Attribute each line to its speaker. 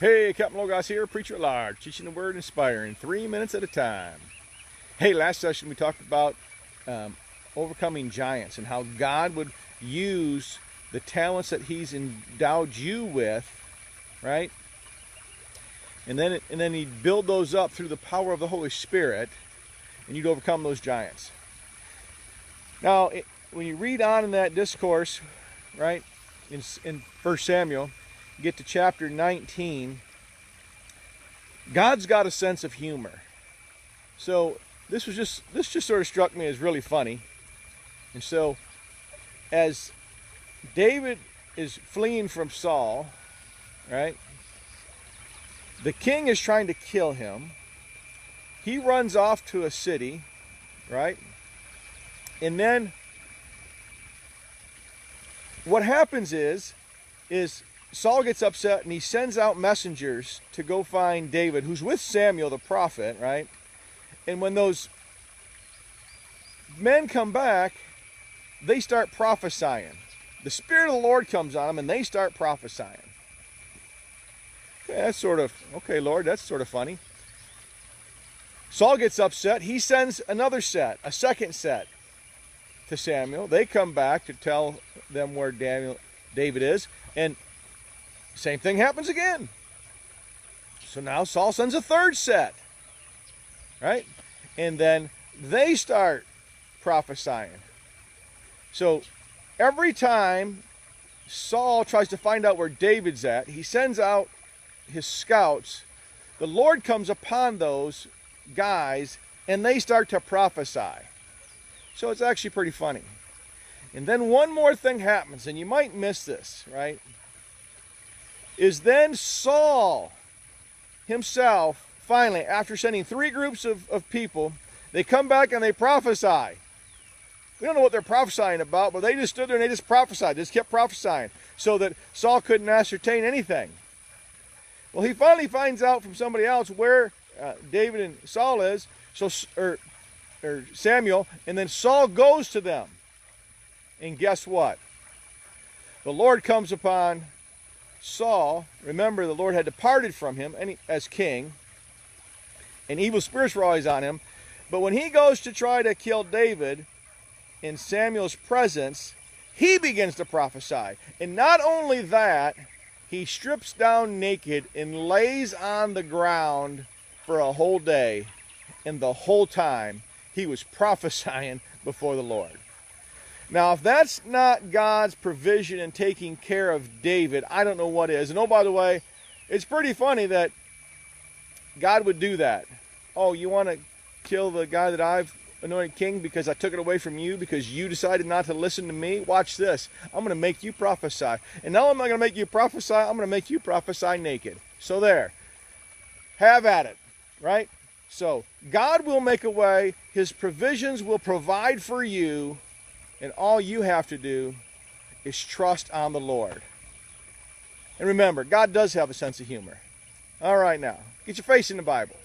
Speaker 1: Hey, Captain Logos here, preacher at large, teaching the word, inspiring, 3 minutes at a time. Hey, last session we talked about overcoming giants and how God would use the talents that He's endowed you with, right? And then He'd build those up through the power of the Holy Spirit, and you'd overcome those giants. Now, when you read on in that discourse, right, in 1 Samuel, you get to chapter 19, God's got a sense of humor. So this just sort of struck me as really funny. And so as David is fleeing from Saul, right, the king is trying to kill him. He runs off to a city, right? And then what happens is Saul gets upset and he sends out messengers to go find David, who's with Samuel the prophet, right? And when those men come back, they start prophesying. The Spirit of the Lord comes on them and they start prophesying. Okay, Lord, that's sort of funny. Saul gets upset. He sends a second set to Samuel. They come back to tell them where David is, and same thing happens again. So now Saul sends a third set, right? And then they start prophesying. So every time Saul tries to find out where David's at, he sends out his scouts. The Lord comes upon those guys and they start to prophesy. So it's actually pretty funny. And then one more thing happens, and you might miss this, right? Is then Saul himself, finally, after sending 3 groups of people, they come back and they prophesy. We don't know what they're prophesying about, but they just stood there and they just prophesied. They just kept prophesying so that Saul couldn't ascertain anything. Well, he finally finds out from somebody else where David and Saul is, or Samuel, and then Saul goes to them. And guess what? The Lord comes upon Saul. Remember, the Lord had departed from him as king, and evil spirits were always on him. But when he goes to try to kill David in Samuel's presence, he begins to prophesy. And not only that, he strips down naked and lays on the ground for a whole day. And the whole time, he was prophesying before the Lord. Now, if that's not God's provision in taking care of David, I don't know what is. And oh, by the way, it's pretty funny that God would do that. Oh, you want to kill the guy that I've anointed king because I took it away from you because you decided not to listen to me? Watch this. I'm going to make you prophesy. And now I'm not going to make you prophesy. I'm going to make you prophesy naked. So there. Have at it. Right? So God will make a way. His provisions will provide for you. And all you have to do is trust on the Lord. And remember, God does have a sense of humor. All right, now, get your face in the Bible.